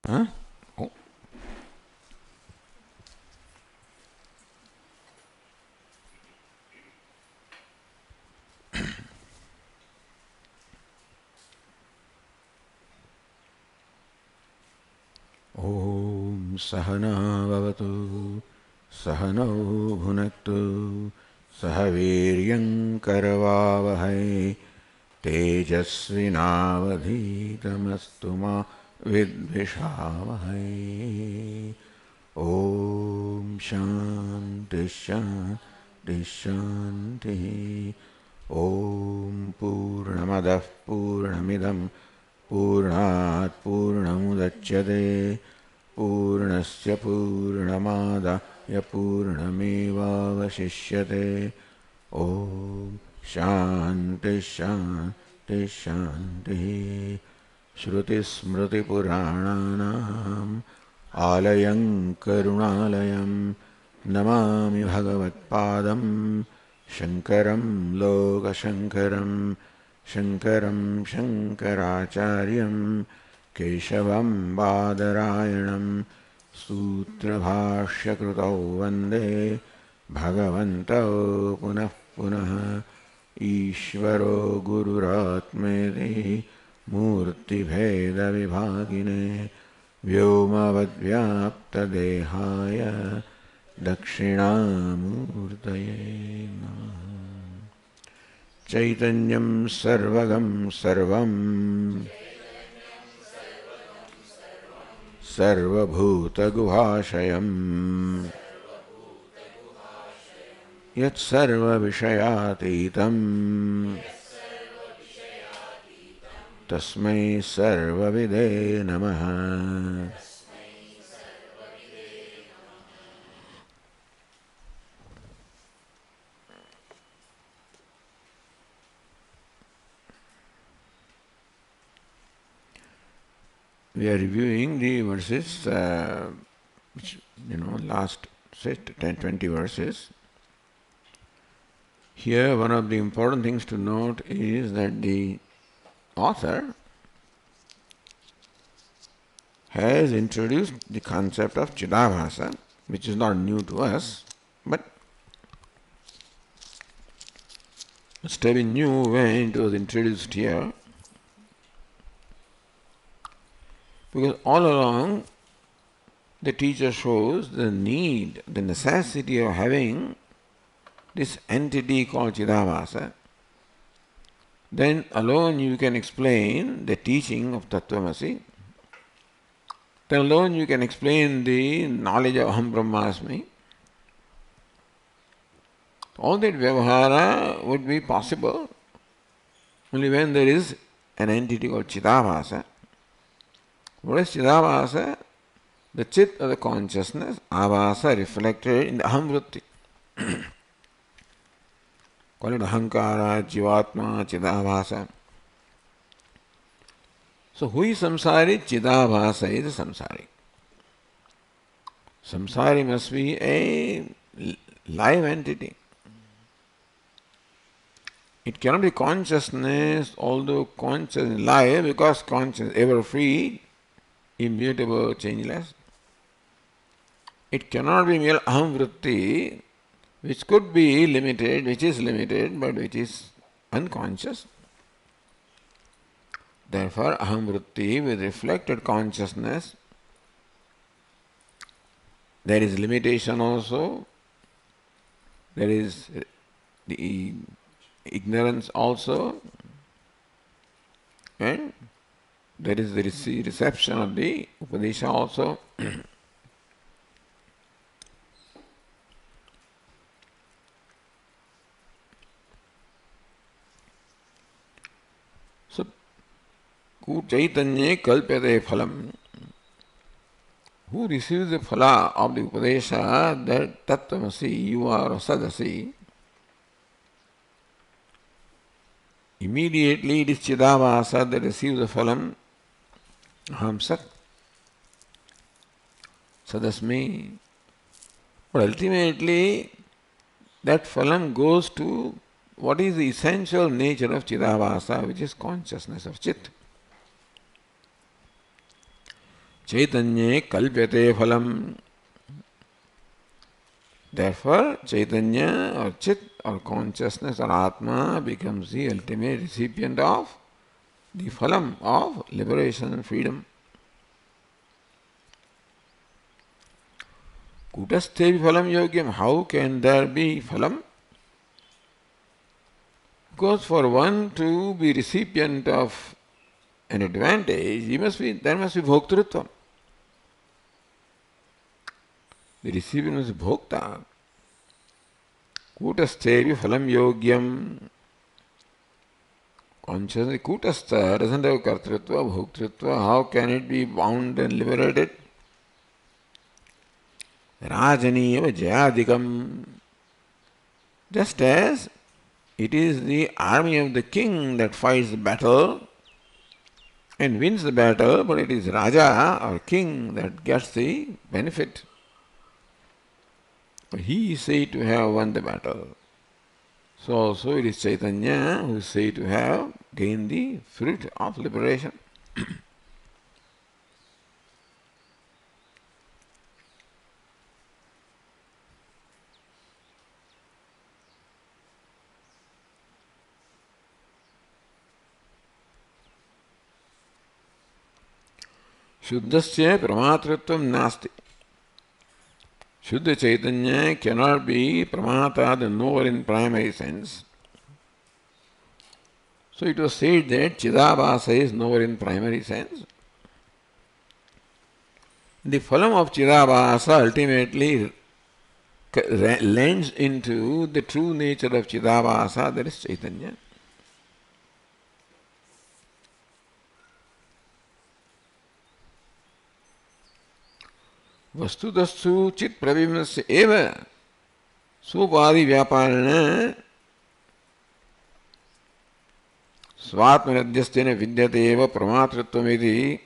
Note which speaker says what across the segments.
Speaker 1: Huh? Oh. Om Sahana Bhavatu Sahano Bhunaktu Sahaviryam Karavavahai Tejasvinavadhitamastu ma vidvishavahai. Om Shanti Shanti Shanti. Om Purnamadah Purnamidam Purnat Purnamudachyate Purnasya Purnamadaya Purnamevavashishyate. Om Shanti Shanti Shanti. Shruti Smriti Purananam Alayam Karunalayam Namami Bhagavatpadam Shankaram Loka Shankaram Shankaram Shankaracharyam Keshavam Badarayanam Sutra Bhashya Krutau Vande Bhagavantau Punah Punah Ishvaro Gururatmeti Murti Bheda Vibhagine Vyomavadvyapta Dehaya Dakshinamurtaye Namaha. Chaitanyam Sarvagam Sarvam Sarvabhuta Guhashayam Yat Sarva Vishayatitam Tasmai Sarvavide Namaha. We are reviewing the verses, which, last, say, 10, 20 verses. Here, one of the important things to note is that the author has introduced the concept of Chidabhasa, which is not new to us, but must have been new when it was introduced here. Because all along the teacher shows the need, the necessity of having this entity called Chidabhasa. Then alone you can explain the teaching of Tattvamasi. Then alone you can explain the knowledge of Aham Brahmasmi. All that Vyavahara would be possible only when there is an entity called Chidabhasa. What is Chidabhasa? The chit of the consciousness, abhasa reflected in the Aham Vritti. Call it Ahankara, Jivatma, Chidabhasa. So who is samsari? Chidabhasa is a samsari. Samsari must be a live entity. It cannot be consciousness, although conscious is live, because conscious is ever free, immutable, changeless. It cannot be mere aham vritti, which could be limited, which is limited, but which is unconscious. Therefore, aham vritti with reflected consciousness, there is limitation also, there is the ignorance also, and there is the reception of the Upadesha also. So, Ku Chaitanya Kalpyate Phalam. Who receives the phala of the Upadesha, that Tattvamasi, you are Sadasi, immediately it is Chidabhasa that receives the phalam, Aham Sat, Sadasmi. But ultimately, that phalam goes to what is the essential nature of Chidabhasa, which is consciousness of Chit. Chaitanya kalpyate phalam. Therefore, Chaitanya or Chit or consciousness or Atma becomes the ultimate recipient of the phalam of liberation and freedom. Kutastevi phalam yogyam. How can there be phalam? Because for one to be recipient of an advantage, there must be bhoktrutva. The recipient must be bhokta. Kutastevi phalam yogyam. Consciously, kutastha doesn't have kartrutva, bhoktrutva. How can it be bound and liberated? Rajaniyava jayadikam. Just as it is the army of the king that fights the battle and wins the battle, but it is Raja or king that gets the benefit. He is said to have won the battle. So also it is Chaitanya who is said to have gained the fruit of liberation. Shuddhasya pramatritvam nasti. Shuddha Chaitanya cannot be pramata, the knower in primary sense. So it was said that Chidabhasa is knower in primary sense. The phalam of Chidabhasa ultimately lends into the true nature of Chidabhasa, that is Chaitanya. Vastutastu chit pravimasya eva supadi vyaparana svatmanadhyasthena vidyate eva pramatritvam.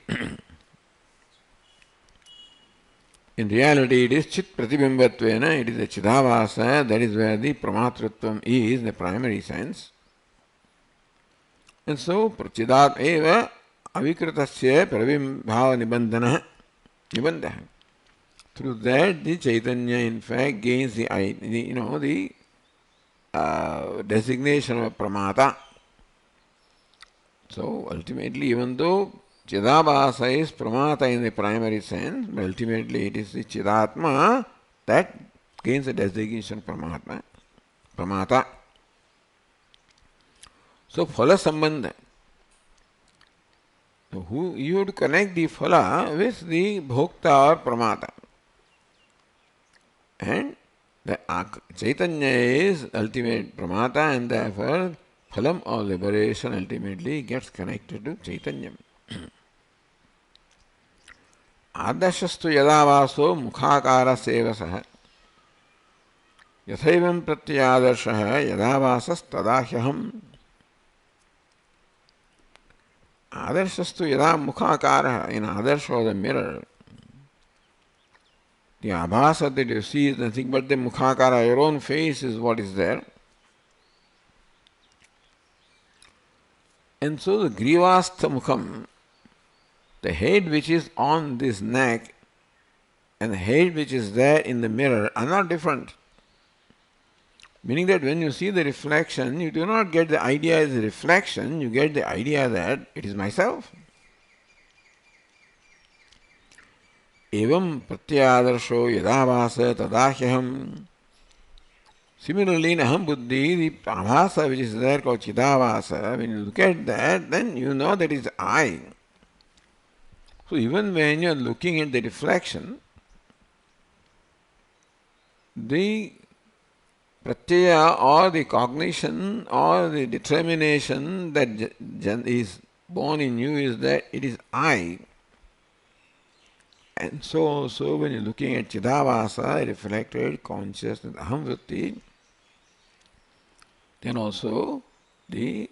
Speaker 1: In reality, it is chit pratibimbatvena, it is the chidavasa, that is where the pramatritvam is, the primary sense. And so, chidat eva avikritasya pravimbhava nibandha. Through that, the Chaitanya, in fact, gains the designation of pramata. So, ultimately, even though Chidabhasa is pramata in the primary sense, but ultimately it is the Chidatma that gains the designation pramata. So, phala sambandha. So, you have to connect the phala with the bhokta or pramata. And the Chaitanya is ultimate pramata, and therefore phalam of liberation ultimately gets connected to Chaitanya. Adashastu yadavaso mukhakara sevasaha yathaivam pratyadarshaha yadavasas tadahyaham. Adarsastu yada mukhakara, in adarsha or the mirror, the abhasa that you see is nothing but the mukhakara, your own face is what is there. And so the grivastha mukham, the head which is on this neck and the head which is there in the mirror are not different. Meaning that when you see the reflection, you do not get the idea as a reflection, you get the idea that it is myself. Evam pratyadarsho yadavasa tadahyaham. Similarly, in aham buddhi, the abhasa which is there called chidavasa, when you look at that, then you know that is I. So even when you are looking at the reflection, the pratyaya or the cognition or the determination that is born in you is that it is I. And so when you're looking at Chidavasa, reflected consciousness, aham vritti, then also the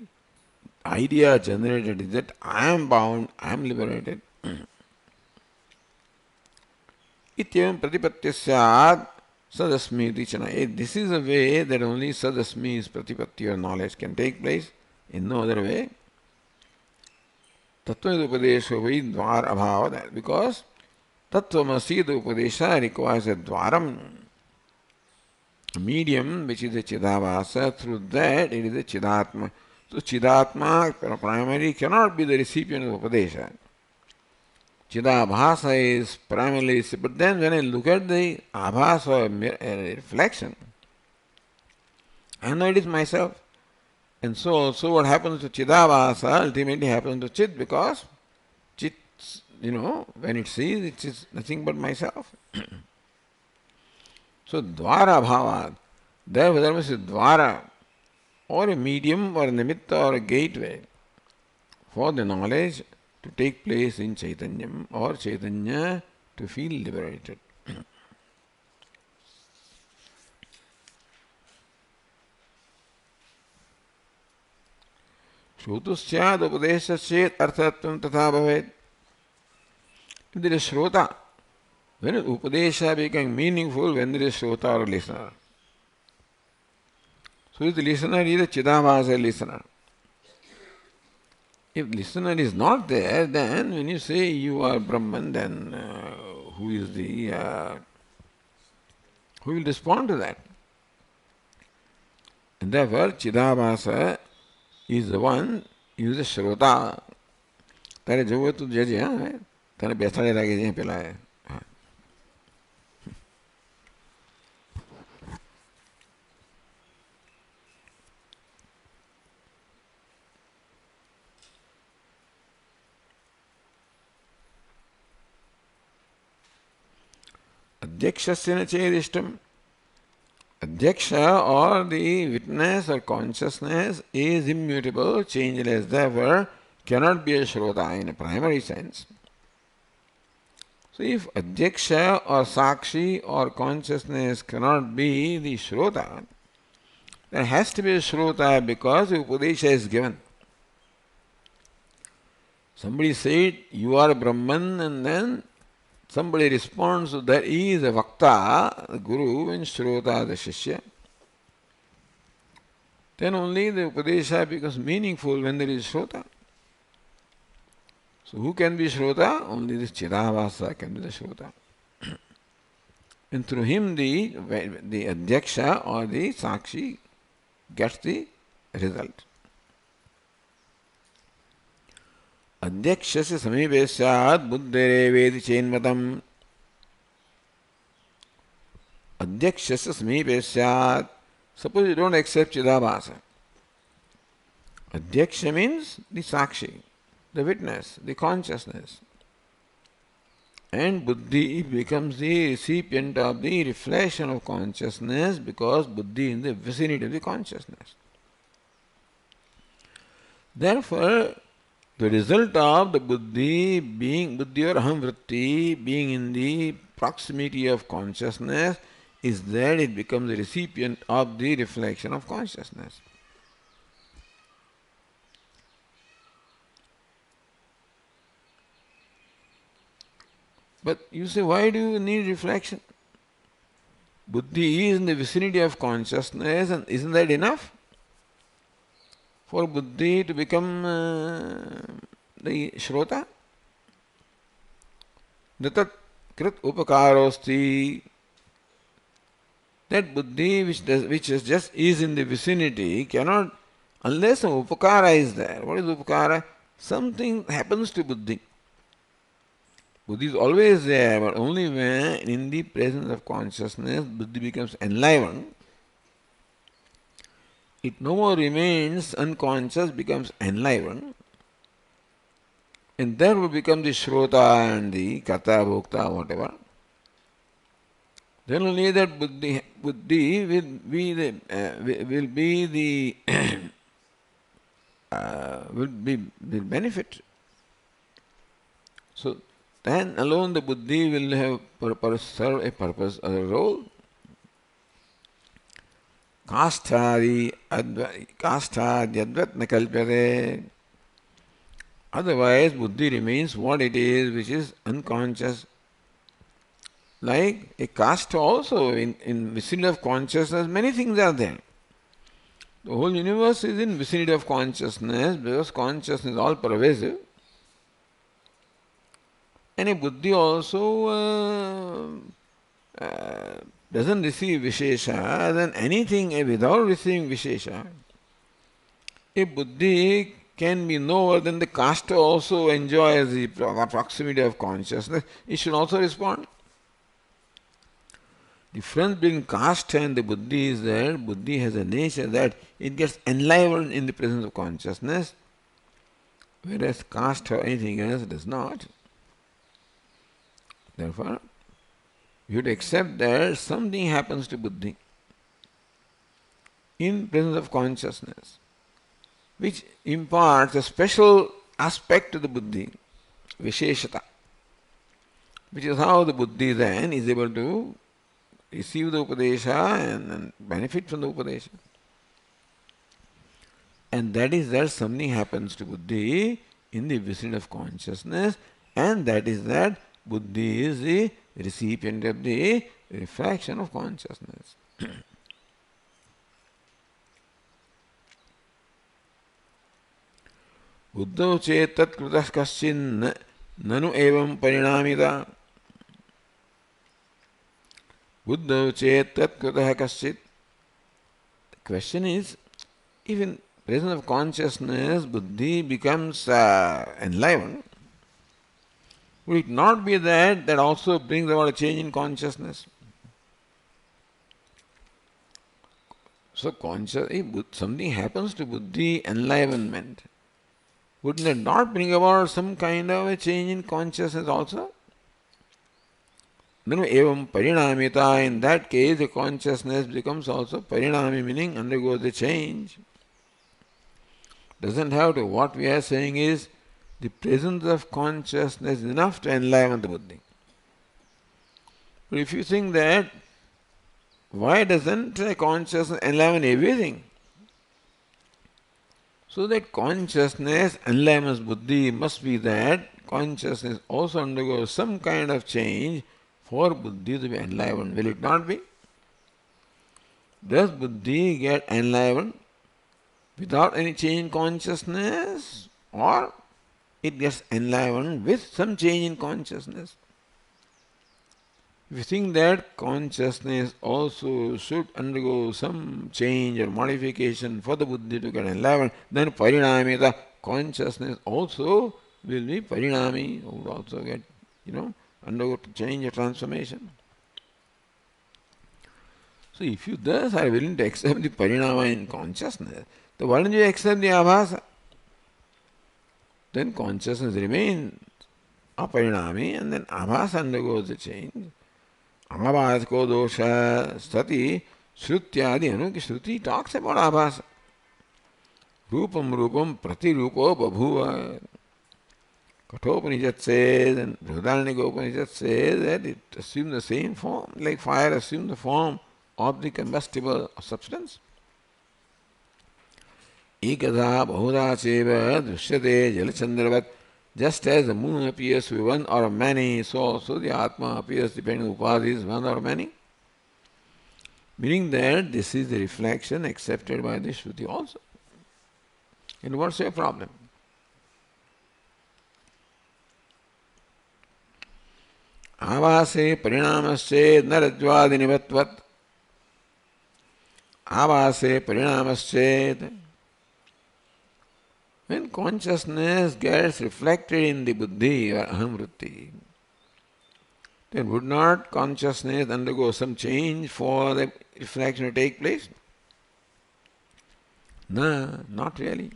Speaker 1: idea generated is that I am bound, I am liberated. Ityavam pratipatya syad sadasmi tichana. This is a way that only sadasmi's pratipatti or knowledge can take place, in no other way. Tattva upadesho vai dvar abhava, because Tattvamasi, the Upadesha, requires a dwaram, a medium which is a Chidabhasa. Through that it is a Chidatma. So Chidatma primary cannot be the recipient of Upadesha. Chidabhasa is primarily, but then when I look at the abhasa or a reflection, I know it is myself. And so what happens to Chidabhasa ultimately happens to Chit, because Chit, when it sees, it is nothing but myself. So Dvara Bhava, therefore there must be Dvara, or a medium or a nimitta or a gateway for the knowledge to take place in Chaitanyam, or Chaitanya to feel liberated. Shrutusyad upadeshasya arthatvam tatha bhavet. If there is Shrota, when Upadesha becomes meaningful, when there is Shrota or listener. So if the listener is a Chidabhasa listener. If listener is not there, then when you say you are Brahman, then who will respond to that? And therefore Chidabhasa is the one, is the Shrota. तारे जो तू जज है तारे बेसाड़े लागे जे पेला है अध्यक्षस्य न चेदिष्टम Adhyaksha, or the witness or consciousness, is immutable, changeless, therefore cannot be a Shrota in a primary sense. So if Adhyaksha or Sakshi or consciousness cannot be the Shrota, there has to be a Shrota because the Upadesha is given. Somebody said, you are a Brahman, and then somebody responds, that he is a Vakta, the Guru, and Shrota, the Shishya. Then only the Upadesha becomes meaningful when there is Shrota. So who can be Shrota? Only this Chidabhasa can be the Shrota. And through him the Adhyaksha or the Sakshi gets the result. Adhyakshasya samipe syat buddhere vedi chenmatam. Adhyakshasya samipe syat. Suppose you don't accept Chidabhasa. Adhyaksha means the Sakshi, the witness, the consciousness. And Buddhi becomes the recipient of the reflection of consciousness because Buddhi is in the vicinity of the consciousness. Therefore, the result of the Buddhi being, Buddhi or Aham Vritti, being in the proximity of consciousness, is that it becomes the recipient of the reflection of consciousness. But you say, why do you need reflection? Buddhi is in the vicinity of consciousness, and isn't that enough for Buddhi to become the Shrota? Datat krit upakarosti. That Buddhi which is just is in the vicinity cannot, unless an upakara is there. What is upakara? Something happens to Buddhi. Buddhi is always there, but only when in the presence of consciousness Buddhi becomes enlivened. It no more remains unconscious, becomes enlivened, and there will become the Shrota and the Kata, Bhokta, whatever. Then only that Buddhi will benefit. So then alone the Buddhi will have serve a purpose, a role. Kastha advat nakalpyate. Otherwise, Buddhi remains what it is, which is unconscious. Like a caste also, in vicinity of consciousness, many things are there. The whole universe is in vicinity of consciousness because consciousness is all pervasive. And a buddhi also doesn't receive Vishesha, then anything without receiving Vishesha. A buddhi can be knower, then the caste also enjoys the proximity of consciousness. It should also respond. Difference between caste and the buddhi is that buddhi has a nature that it gets enlivened in the presence of consciousness, whereas caste or anything else does not. Therefore, you have to accept that something happens to buddhi in presence of consciousness, which imparts a special aspect to the buddhi, visheshata, which is how the buddhi then is able to receive the upadesha and benefit from the upadesha. And that is that something happens to buddhi in the vicinity of consciousness, and that is that buddhi is the recipient of the refraction of consciousness. बुद्धौ चेत् तत् कृतः कश्चिन् ननु एवं परिणामिता. बुद्धौ चेत् तत् कृतः कश्चित्. The question is, if in presence of consciousness buddhi becomes enlivened, would it not be that also brings about a change in consciousness? So if something happens to buddhi, enlivenment, wouldn't that not bring about some kind of a change in consciousness also? Nanu evam parinamita, in that case the consciousness becomes also parinami, meaning undergoes the change. Doesn't have to. What we are saying is the presence of consciousness is enough to enliven the buddhi. But if you think that, why doesn't consciousness enliven everything? So that consciousness enlivens buddhi must be that consciousness also undergoes some kind of change for buddhi to be enlivened. Will it not be? Does buddhi get enlivened without any change in consciousness, or it gets enlivened with some change in consciousness? If you think that consciousness also should undergo some change or modification for the buddhi to get enlivened, then parinamita, consciousness also will be parinami, will also get, undergo change or transformation. So if you thus are willing to accept the parinama in consciousness, then why don't you accept the abhasa? Then consciousness remains aparinami and then abhasa undergoes the change. Amabhasako dosha sati shrutyadi anuki. Shruti talks about abhasa. Rupam pratirupo babhuva. Kathopanishad says, and Brihadaranyaka Upanishad says that it assumes the same form, like fire assumes the form of the combustible substance. Ekadha bahudha cheva drishyate jalachandravat. Just as the moon appears to be one or many, so also the Atma appears depending on upadhis, one or many. Meaning that this is the reflection accepted by the Shruti also. And what's your problem? Avase parinamasche narajvadinivatvat. Avase parinamasche. When consciousness gets reflected in the buddhi or ahamvritti, then would not consciousness undergo some change for the reflection to take place? No, not really.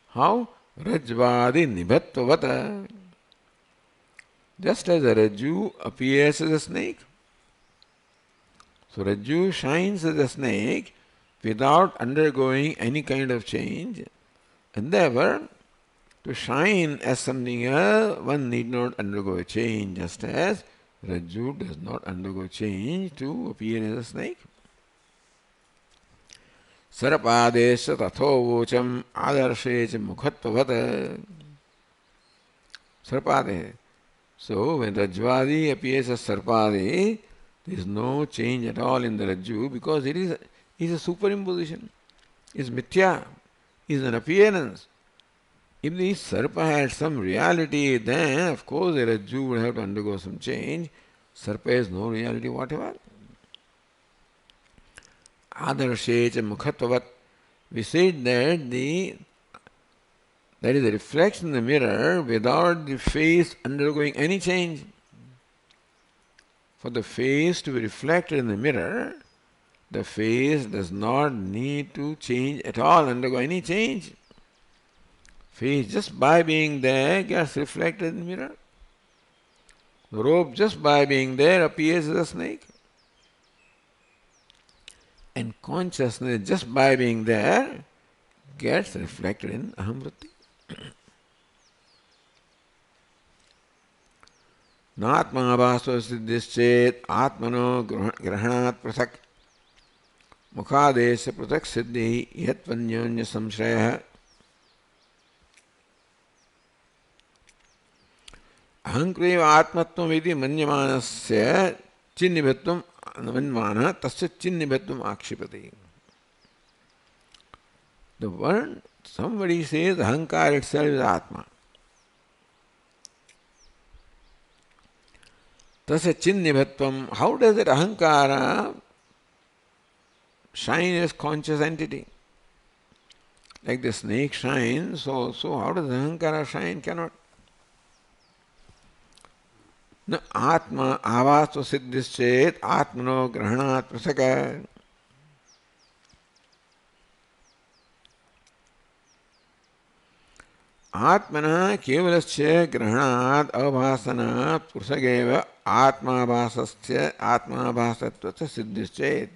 Speaker 1: How? Rajvadi nibattvavata. Just as a Rajju appears as a snake. So Rajju shines as a snake without undergoing any kind of change. And therefore, to shine as something else, one need not undergo a change, just as Rajju does not undergo change to appear as a snake. Sarapadesha tathovocham adarshecha mukhatvavata. Sarapade. So when Rajvadi appears as Sarpadi, there is no change at all in the Rajju because it is a superimposition. It is mithya. Is an appearance. If the sarpa had some reality, then of course the rajju would have to undergo some change. Sarpa has no reality whatever. Adarshecha mukhatvat. We said that that is the reflection in the mirror without the face undergoing any change. For the face to be reflected in the mirror, the face does not need to change at all, undergo any change. Face just by being there gets reflected in the mirror. The rope just by being there appears as a snake. And consciousness just by being there gets reflected in ahamvritti. Natma abhasva siddhischet atmano grahanat prasak mukhadesha prasak siddhi yatvanyanya samshrayah. Ahankreva atmatvam vidi manyamanasya chinnibhatvam manvana tasya chinnibhatvam akshipati. The word, somebody says ahankar itself is atma. Tasya chinnibhatvam, how does that ahankara shine as conscious entity? Like the snake shines, so how does ahankara shine? Cannot. न आत्मा आवास सिद्धिश्चेत आत्मनो ग्रहणात् प्रसक. आत्मना केवलस्य ग्रहणात् अभासनात् पृथगेव आत्माभासस्य आत्माभासत्वस्य सिद्धिश्चेत.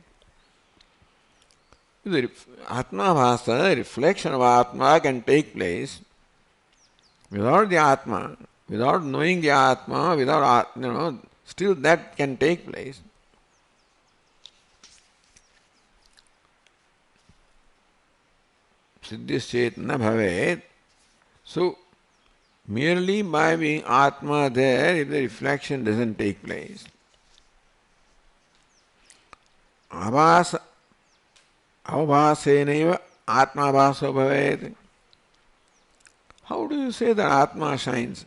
Speaker 1: The Atmabhasa, reflection of Atma, can take place without the Atma. Without knowing the Atma, without, still that can take place. Siddhischet na bhavet. So, merely by being Atma there, if the reflection doesn't take place, avāsa, avāsenaiva Atmabhāso bhavet. How do you say that Atma shines?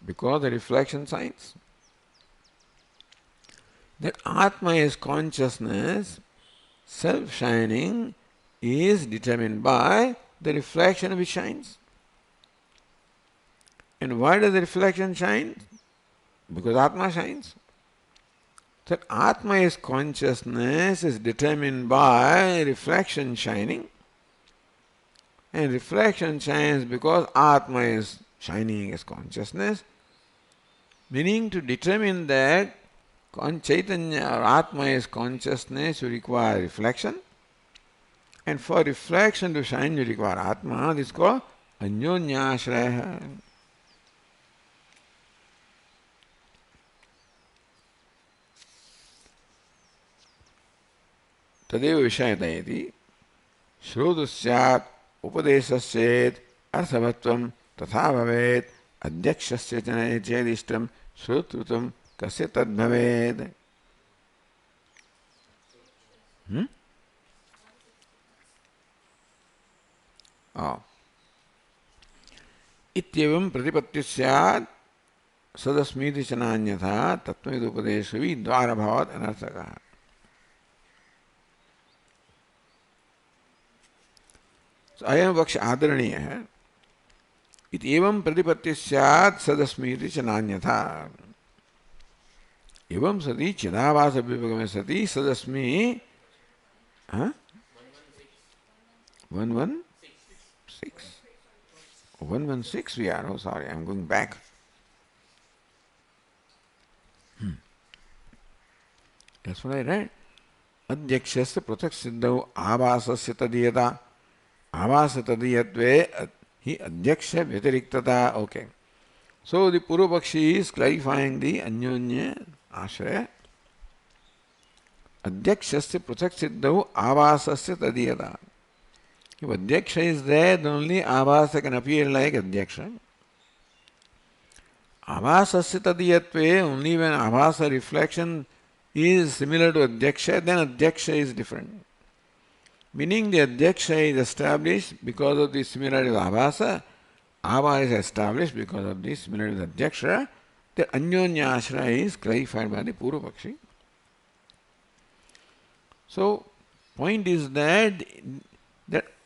Speaker 1: Because the reflection shines. That Atma is consciousness, self-shining, is determined by the reflection which shines. And why does the reflection shine? Because Atma shines. That Atma is consciousness is determined by reflection shining. And reflection shines because Atma is shining as consciousness. Meaning to determine that Chaitanya or Atma is consciousness, you require reflection. And for reflection to shine, you require Atma. This is called Anyonyashraya. Tadeva Vishayatayati Shrodussyat Upadeshaschet Arthavatvam Tatha Bhavet Adhyakshasya Chane Chedishtam Shrutrutam Kasya Tad Bhavet. Ityevam pratipatti syat sadasmiti chananyatha tattvavidupadeshavi dvara bhavat anarthaka. So ayam vaksha adaraniya hai. Ityevam pratipatti syat sadasmiti chananyatha. Evam sati chidavasa vipagame sati sadasmi 116. 116 we are. Oh, sorry, I'm going back. That's what I read. Adhyakshasya pratak siddhau avasasya tadiyata. Avasa tadiyatve hi adhyaksha vyatiriktata. Okay. So the Purvapakshi is clarifying the Anyonya Ashraya. Adhyakshasya pratak siddhau avasasya tadiyata. If Adhyaksha is there, then only Avasa can appear like Adhyaksha. Avasasya tadiyatve, only when Avasa reflection is similar to Adhyaksha, then Adhyaksha is different. Meaning the Adhyaksha is established because of the similarity with Abhasa, Abha is established because of the similarity with Adhyaksha, the Anyonya Ashra is clarified by the Purvapakshi. So, point is that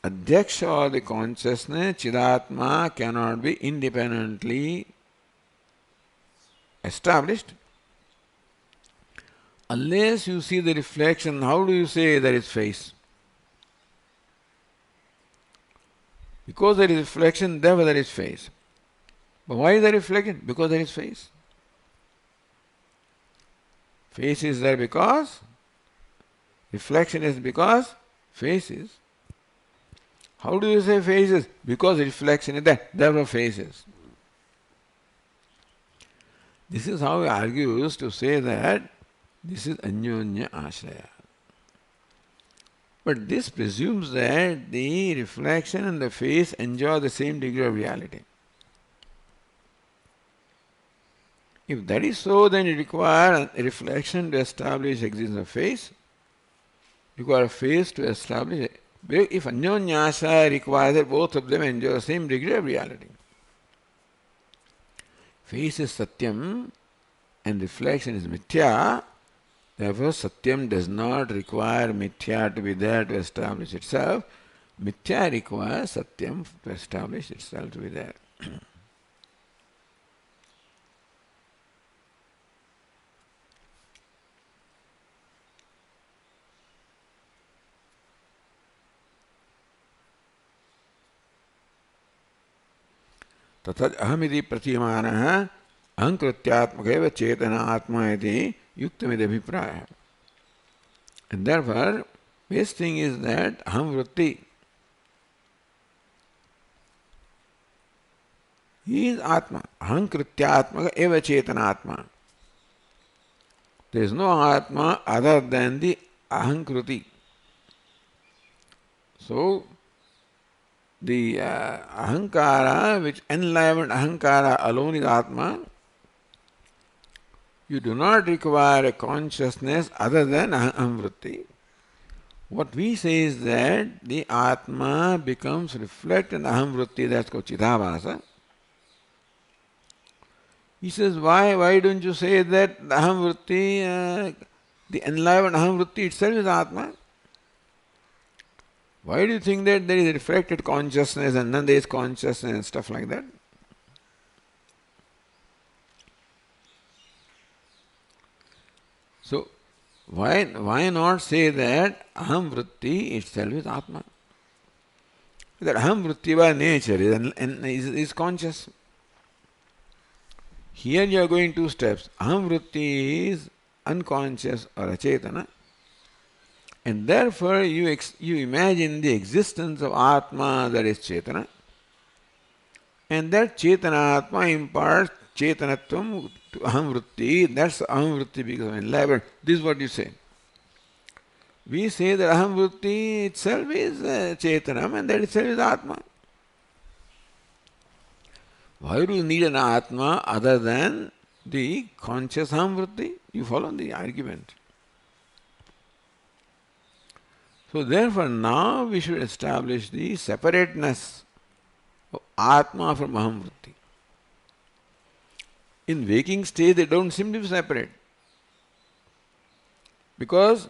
Speaker 1: Adhyaksha or the consciousness, Chidatma, cannot be independently established unless you see the reflection. How do you say there is face? Because there is reflection, therefore there is face. But why is there reflection? Because there is face. Face is there because reflection is because face is. How do you say face is? Because reflection is there, therefore face is. This is how he argues to say that this is Anyonya Ashraya. But this presumes that the reflection and the face enjoy the same degree of reality. If that is so, then it requires a reflection to establish existence of face, require a face to establish it. If Anyonyasa requires that both of them enjoy the same degree of reality. Face is Satyam and reflection is Mithya. Therefore, Satyam does not require Mithya to be there to establish itself. Mithya requires Satyam to establish itself to be there. तथाच अहमिति प्रतीयमानः अहंकृत्यात्मकैव चेतना आत्मा इति युक्तमिति अभिप्रायः. And therefore, best thing is that aham vritti is atma. Ahankrityatmaka eva chetana atma. There is no atma other than the ahankruti. So, the ahankara, which enlivened ahankara alone is atma. You do not require a consciousness other than ahamvritti. What we say is that the atma becomes reflected in ahamvritti, that's called chidabhasa. He says, why don't you say that ahamvritti, the enlivened ahamvritti itself is atma? Why do you think that there is a reflected consciousness and then there is consciousness and stuff like that? So, why not say that aham vritti itself is atma? That aham vritti by nature is conscious. Here you are going two steps. Aham vritti is unconscious or achetana. And therefore you imagine the existence of Atma, that is Chetana, and that Chetana Atma imparts Chetanatvam to Ahamvritti, that's Ahamvritti because enlivened. This is what you say. We say that Ahamvritti itself is Chetanam and that itself is Atma. Why do you need an Atma other than the conscious Ahamvritti? You follow the argument. So therefore now we should establish the separateness of Atma from Ahamvritti. In waking state they don't seem to be separate. Because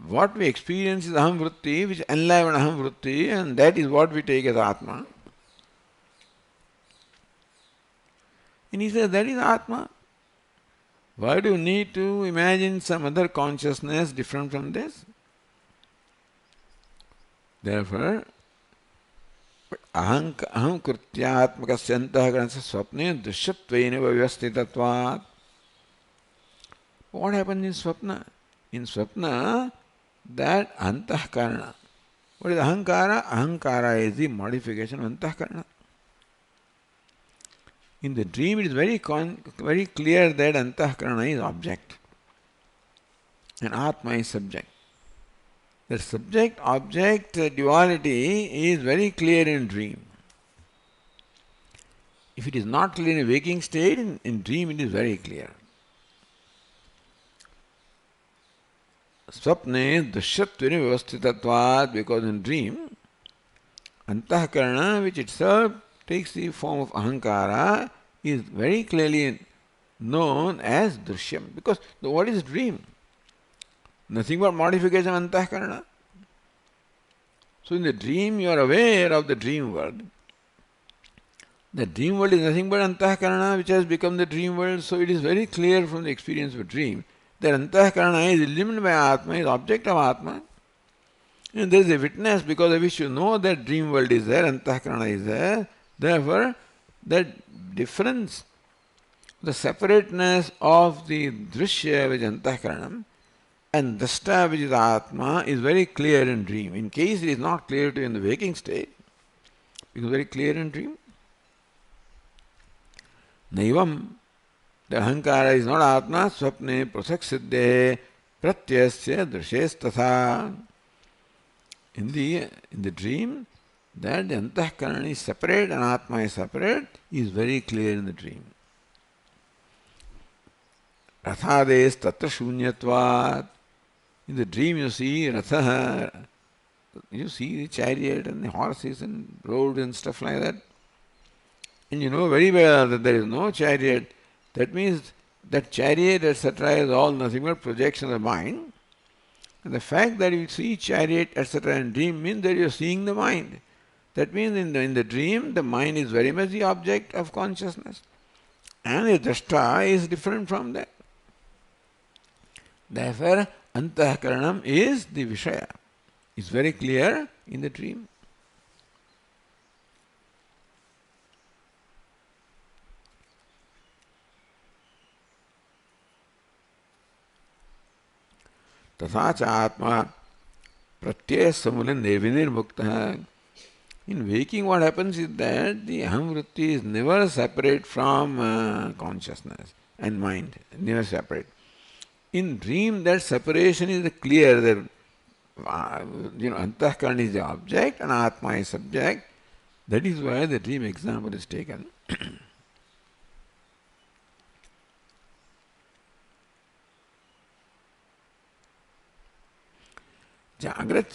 Speaker 1: what we experience is Ahamvritti, which enliven Ahamvritti, and that is what we take as Atma. And he says that is Atma. Why do you need to imagine some other consciousness different from this? Therefore, aham krityatmakasya antahkaranasya swapne drishyatvaina vyavasthitatvat. What happens in swapna? In swapna, that antahkarana. What is ahankara? Ahankara is the modification of antahkarana. In the dream, it is very clear that antahkarana is object and Atma is subject. The subject-object duality is very clear in dream. If it is not clear in a waking state, in dream it is very clear. Swapne dushyattvini vyavasthitatvat, because in dream, antahkarana, which itself takes the form of ahankara, is very clearly known as drishyam. Because what is dream? Nothing but modification of antahkarana. So in the dream you are aware of the dream world. The dream world is nothing but antahkarana, which has become the dream world. So it is very clear from the experience of a dream that antahkarana is illuminated by Atma, is object of Atma. And there is a witness because of which you know that dream world is there, antahkarana is there. Therefore, that difference, the separateness of the drishya, which is antahkaranam, and drashta, which is Atma, is very clear in dream. In case it is not clear to you in the waking state, it is very clear in dream. Naivam, the ahankara is not Atma, swapne prasak siddhe pratyasya drishes tatha. In the dream, that the antahkarana is separate and Atma is separate is very clear in the dream. Rathades tatra shunyatvat. In the dream you see ratha, you see the chariot and the horses and road and stuff like that. And you know very well that there is no chariot. That means that chariot, etc., is all nothing but projection of the mind. And the fact that you see chariot, etc., in dream means that you are seeing the mind. That means in the dream, the mind is very much the object of consciousness. And the drashta is different from that. Therefore, antahkaranam is the Vishaya. It's very clear in the dream. तथा च आत्मा प्रत्यय समूलन निर्विनिर्मुक्तः. In waking, what happens is that the aham vritti is never separate from consciousness and mind, never separate. In dream, that separation is clear. That antahkarana is the object and Atma is subject. That is why the dream example is taken. Jagrat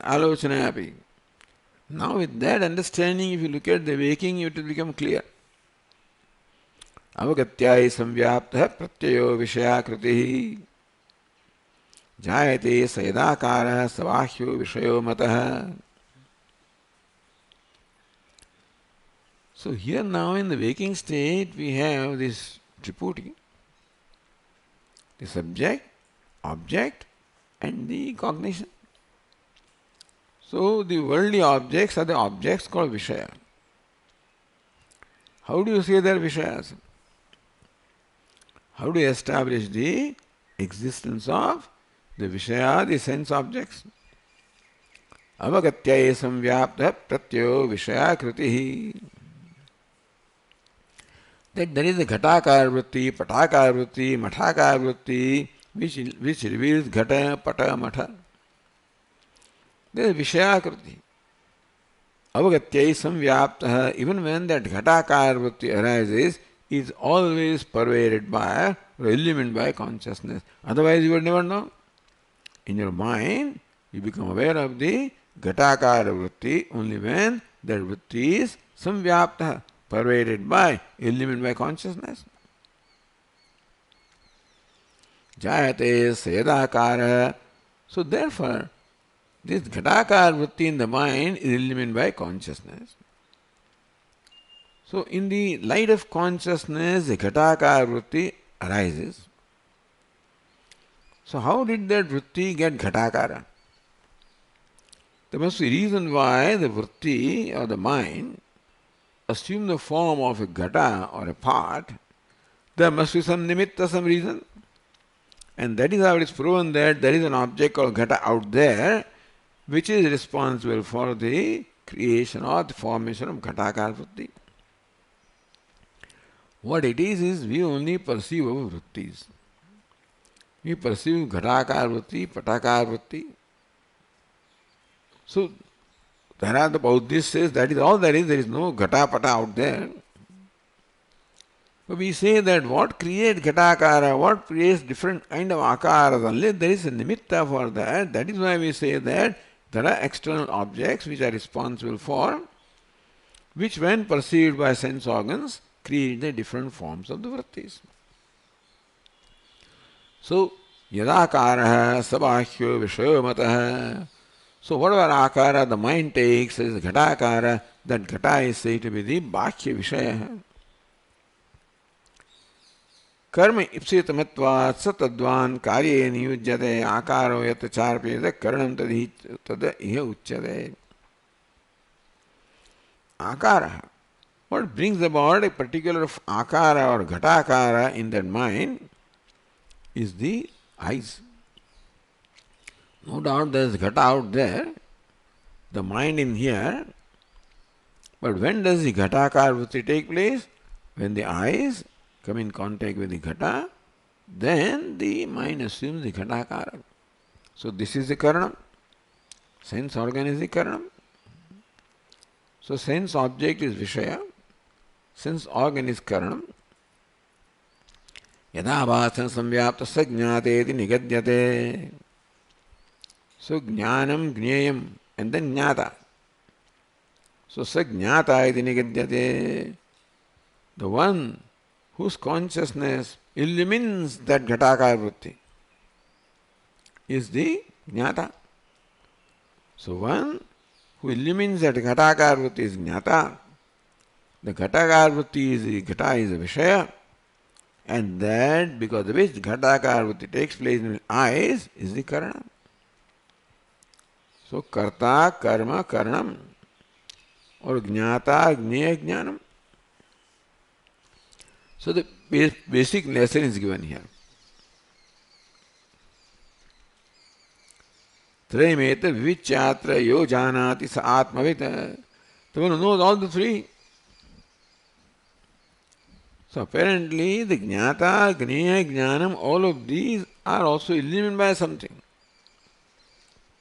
Speaker 1: alochana. Now with that understanding, if you look at the waking, it will become clear. Avagatyai samvyaptah pratyayo vishayakritihi jayate sayadakara savahyo vishayo matah. So here now in the waking state, we have this triputi, the subject, object, and the cognition. So the worldly objects are the objects called Vishaya. How do you say they are Vishayas? How do you establish the existence of the Vishaya, the sense objects? Avagatyai samvyaptah pratyayo Vishaya kritihi. That there is a ghatakar vritti, patakar vritti, mathakar vritti, which reveals ghata, pata, matha. There is Vishayakriti. Avagatyai samvyaptah, even when that ghatakar vritti arises, is always pervaded by or illuminated by consciousness. Otherwise you would never know. In your mind, you become aware of the ghatakar vritti only when that vritti is samvyaptah, pervaded by, illuminated by consciousness. Jayate sayadakara. So therefore, this ghatakar vritti in the mind is illuminated by consciousness. So in the light of consciousness, the ghatakar vritti arises. So how did that vritti get ghatakara? There must be a reason why the vritti or the mind assume the form of a ghata or a part. There must be some nimitta, some reason. And that is how it is proven that there is an object called ghata out there which is responsible for the creation or the formation of ghatakar vritti. What it is we only perceive our vrittis. We perceive ghatakar vritti, patakar vritti. So, Dharada Buddhist says that is all there is no ghata pata out there. But we say that what creates ghatakara, what creates different kind of akaras, unless there is a nimitta for that, that is why we say that there are external objects which are responsible for, which when perceived by sense organs, create the different forms of the vrittis. So, yadakara sabahyo vishayamatah. So, whatever akara the mind takes is ghatakara, that ghata is said to be the bhakya vishaya. कर्म इप्सितमत्वात् स तद्वान् कार्ये नियुज्यते आकारो यत् चार्पेत करणं तद इह उच्यते. Akara, what brings about a particular akara or ghatakara in that mind is the eyes. No doubt there is ghata out there, the mind in here, but when does the ghatakara vritti take place? When the eyes come in contact with the ghata, then the mind assumes the ghatakara. So this is the karanam. Sense organ is the karanam. So sense object is vishaya, sense organ is karanam. Yada bhasana samvyapta sajñāte iti nigadyate. So jnanam, jneyam, and then jnata. So sajñāta iti nigadyate. The one whose consciousness illumines that ghatakara vritti is the jnata. So one who illumines that ghatakara vritti is jnata. The ghatakara vritti is the ghata is a vishaya, and that because of which ghatakara vritti takes place in the eyes is the karana. So karta, karma, karanam, or jnata, jneya, jnanam. So the basic lesson is given here. Trayameta vivichatra yo janati sa atmavita. The one who knows all the three. So apparently the jnata, gneya, jnanam, all of these are also illumined by something.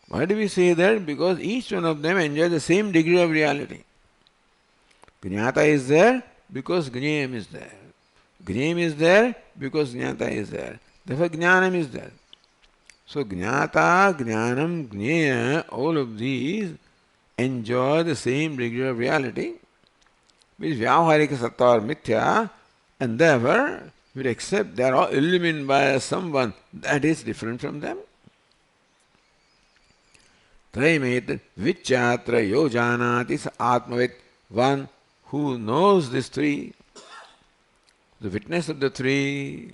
Speaker 1: Why do we say that? Because each one of them enjoys the same degree of reality. Jnata is there because gneyam is there. Gneyam is there because jnata is there. Therefore jnanam is there. So jnata, jnanam, gneya, all of these enjoy the same degree of reality, which is vyavaharika sattva or mithya, and therefore we accept they are all illumined by someone that is different from them. Trayameta vichatra yo janati sa atmavit, one who knows these three, the witness of the three,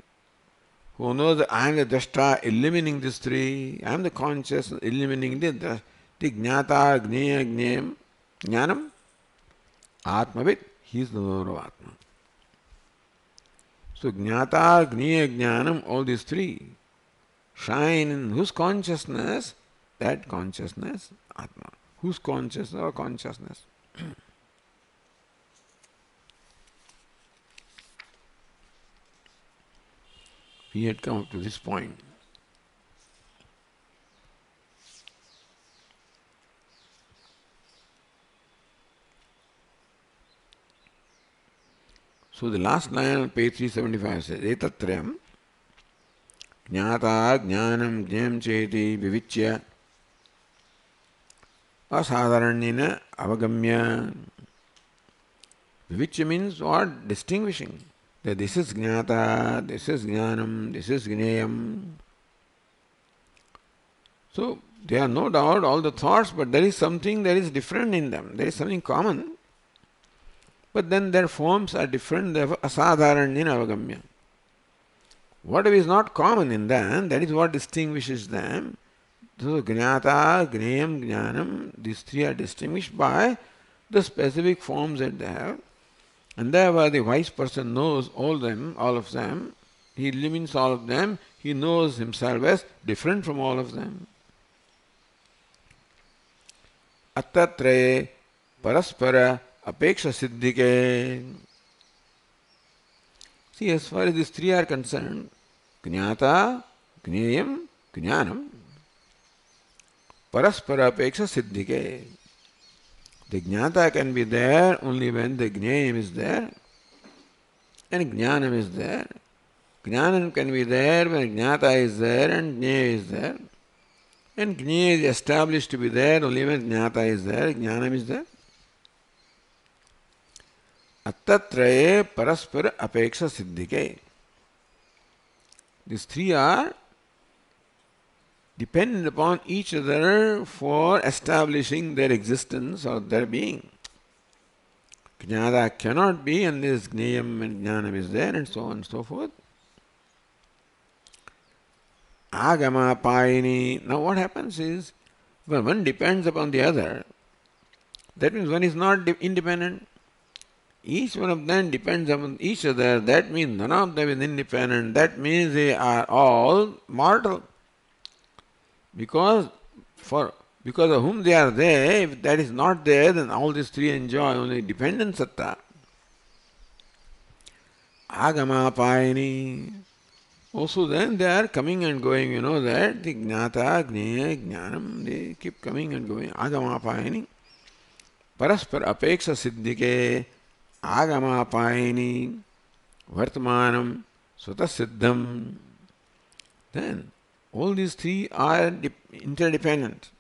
Speaker 1: who knows that I am the drashta illumining these three, I am the conscious illumining the jnata, gneya, gneyam, jnanam, atmavit, he is the knower of Atma. So jnata, gneya, jnanam, all these three shine in whose consciousness? That consciousness, Atma. Whose consciousness or consciousness? We had come up to this point. So the last line on page 375 says, Etatrayam jnata jnanam jnayam cheti vivichya asadharanina avagamya. Vivichya means what? Distinguishing. That this is jnata, this is jnanam, this is gneyam. So there are no doubt all the thoughts, but there is something that is different in them. There is something common. But then their forms are different, therefore asadharanina avagamya. Whatever is not common in them, that is what distinguishes them. So jnata, gneyam, jnanam, these three are distinguished by the specific forms that they have. And therefore the wise person knows all of them. He illumines all of them. He knows himself as different from all of them. Attatraye paraspara apeksha siddhike. See, as far as these three are concerned, jnata, gneyam, jnanam, paraspara apeksha siddhike. The jnata can be there only when the gneyam is there, and jnanam is there. Jnanam can be there when jnata is there and jnaya is there. And jnaya is established to be there only when jnata is there, jnanam is there. Attatraye paraspara apeksha siddhike. These three are dependent upon each other for establishing their existence or their being. Jnana cannot be unless Gneyam and Jnanam is there, and so on and so forth. Agama Payini. Now what happens is, when one depends upon the other, that means one is not independent. Each one of them depends upon each other. That means none of them is independent. That means they are all mortal. Because of whom they are there, if that is not there, then all these three enjoy only dependent satta. Agama Payini. Also then they are coming and going, you know that, the Jnata, Jnaya, Jnanam, they keep coming and going. Agama Payini. Paraspar Apeksha Siddhike. Agama Payini. Vartmanam. Svata Siddham. Then all these three are interdependent.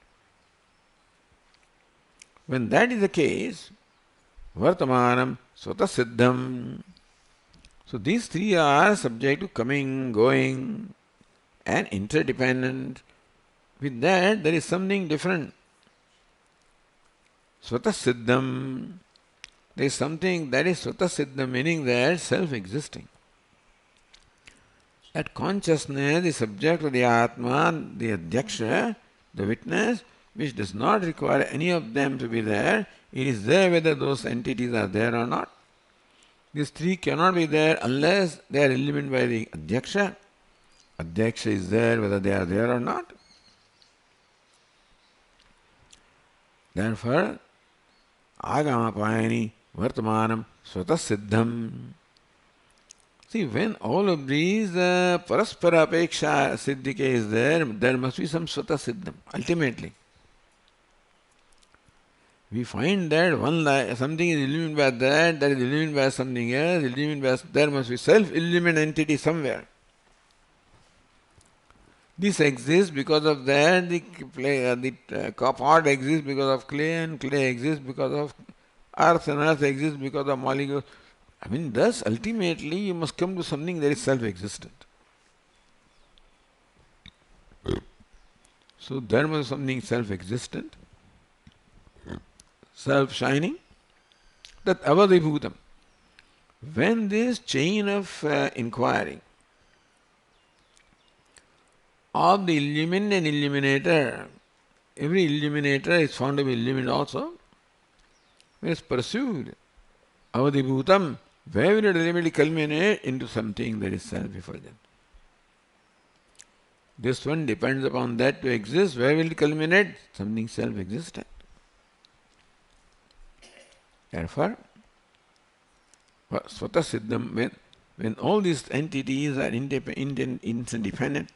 Speaker 1: When that is the case, Vartamanam Svata Siddham. So these three are subject to coming, going, and interdependent. With that, there is something different. Svata Siddham. There is something that is Svata Siddham, meaning that self-existing. That consciousness, the subject of the Atma, the Adhyaksha, the witness, which does not require any of them to be there, it is there whether those entities are there or not. These three cannot be there unless they are illuminated by the Adhyaksha. Adhyaksha is there whether they are there or not. Therefore, Agama Payani Vartamanam Svata Siddham. See, when all of these Paraspara Apeksha Siddhike is there, there must be some Svata Siddham, ultimately. We find that something is illuminated by that is illuminated by something else, there must be self-illumined entity somewhere. This exists because of that, the pot exists because of clay, and clay exists because of earth, and earth exists because of molecules. I mean, thus, ultimately, you must come to something that is self-existent. So, there must be something self-existent, self-shining, that avadibhutam. When this chain of inquiry of the illumined and illuminator, every illuminator is found to be illumined also, when it is pursued, avadibhutam, where will it ultimately culminate into something that is self-effulgent? This one depends upon that to exist. Where will it culminate? Something self-existent. Therefore, Svata Siddham, when all these entities are interdependent,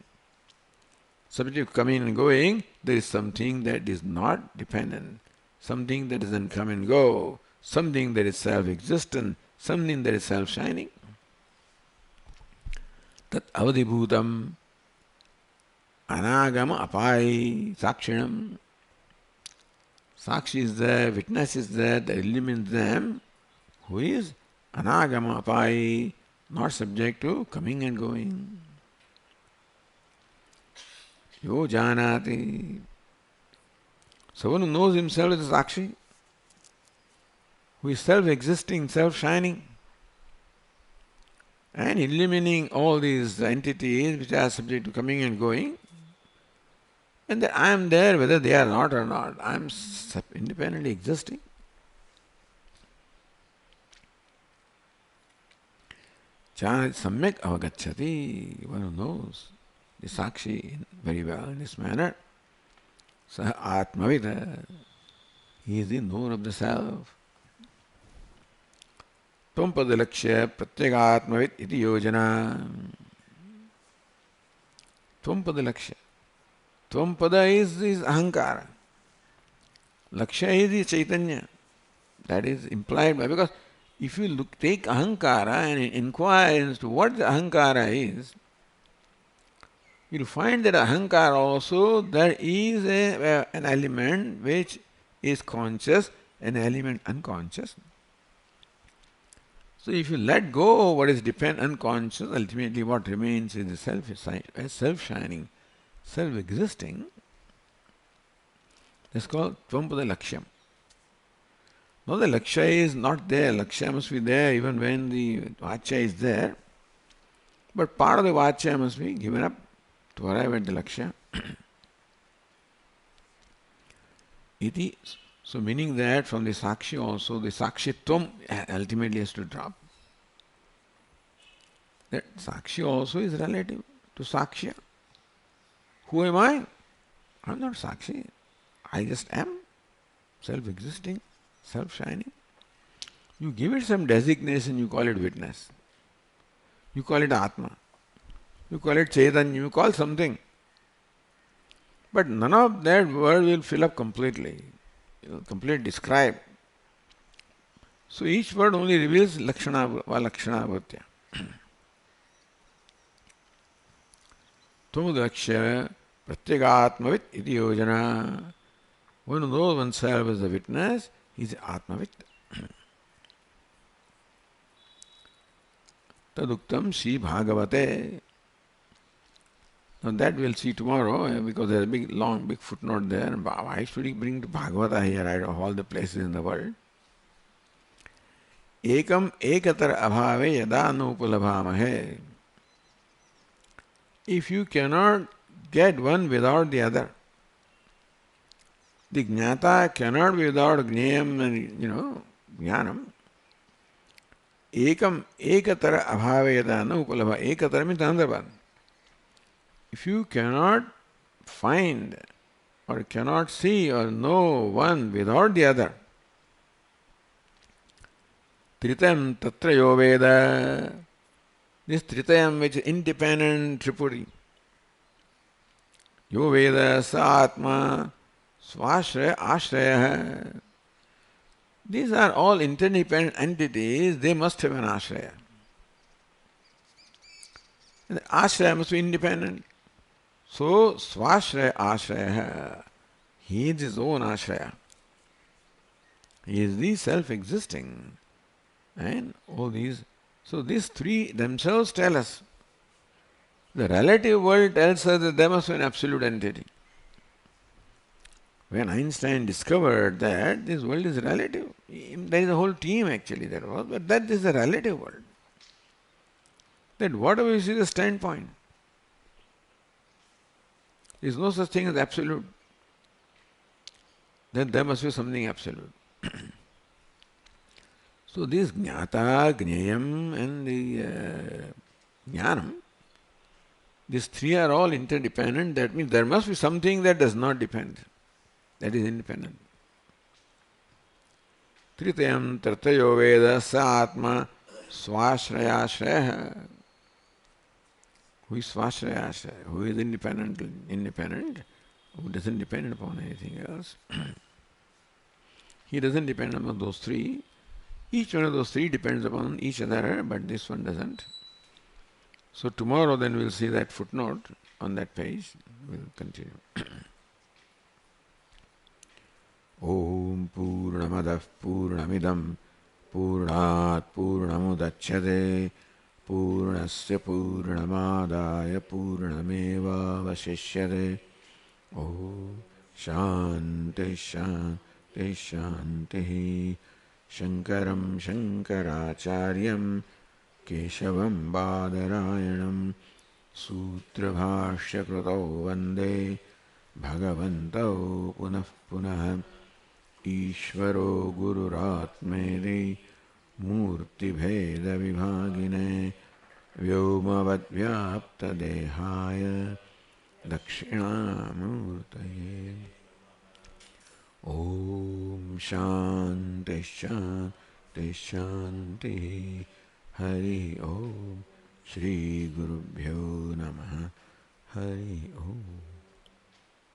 Speaker 1: subject to coming and going, there is something that is not dependent, something that doesn't come and go, something that is self-existent, something that is self-shining. Tat avadibhutam anagama apai sakshinam. Sakshi is there, witness is there, that illumines them, who is anagama apai, not subject to coming and going. Yo janati. Someone who knows himself as a Sakshi, who is self-existing, self-shining, and illumining all these entities which are subject to coming and going, and that I am there whether they are not or not. I am independently existing. Janat samyak avagacchati. One who knows the Sakshi very well in this manner. Saha Atmavida. He is the knower of the self. Tvampadalakshya pratyagatmavit iti yojana. Tvampadalakshya. Tvampada is ahankara. Lakshya is the Chaitanya. That is implied by, because If you take ahankara and inquire as to what the ahankara is, you'll find that ahankara also, there is an element which is conscious, an element unconscious. So if you let go what is unconscious, ultimately what remains is the self-shining, self-existing. That's called Tvampada Lakshyam. Now the Lakshya is not there. Lakshya must be there even when the Vachya is there. But part of the Vachya must be given up to arrive at the Lakshya. Iti. So meaning that from the Sakshi also, the Sakshitvam ultimately has to drop. That Sakshi also is relative to Sakshya. Who am I? I'm not Sakshi. I just am. Self-existing, self-shining. You give it some designation, you call it witness. You call it Atma. You call it Chaitanya. You call something. But none of that word will fill up completely. It will completely describe. So each word only reveals Lakshana Bhatya. Tumudaksha Pratyagatmavit iti yojana. One who knows oneself as a witness, he is Atmavit. Taduktam Sri Bhagavate. Now that we'll see tomorrow because there's a big footnote there. Why should he bring to Bhagavata here out of all the places in the world? Ekam ekatar abhave yada nupalabhamahe. If you cannot get one without the other, the jnata cannot be without jnayam and, jnanam. Ekam ekatara abhave yada nupalabha. Ekatara means another one. If you cannot find or cannot see or know one without the other, Tritayam tatra yo veda. This Tritayam which is independent Tripuri. Yo veda sa atma swashraya ashraya. These are all interdependent entities, they must have an ashraya. And the ashraya must be independent. So, swashraya ashraya, he is his own ashraya. He is the self-existing. And all these, so these three themselves tell us. The relative world tells us that there must be an absolute entity. When Einstein discovered that this world is relative, there is a whole team actually there was, but that is a relative world. That whatever you see the standpoint, there is no such thing as absolute. Then there must be something absolute. So this jnata, jnayam and the jnanam, these three are all interdependent. That means there must be something that does not depend. That is independent. Tritayam tartayo veda sa atma swashrayashraya. Who is swashrayashraya? Who is independent, who doesn't depend upon anything else. He doesn't depend upon those three. Each one of those three depends upon each other, but this one doesn't. So tomorrow then we'll see that footnote on that page. We'll continue. Om Purnamadah Purnamidam Purnat Purnamudachyate Purnasya Purnamadaya Purnameva Vasishyate. Om Shanti Shanti Shanti. Shankaram Shankaracharyam Keshavam Badarayanam Sutrabhashya Kratau Vande Bhagavantau Punah Punah Ishvaro Gururatmeri Murti Bheda Vibhagine Vyomavad Vyapta Dehaya Dakshinamurtaye. Om Shanti Shanti Shanti. Hari Om. Shri Gurubhyo Namaha. Hari Om.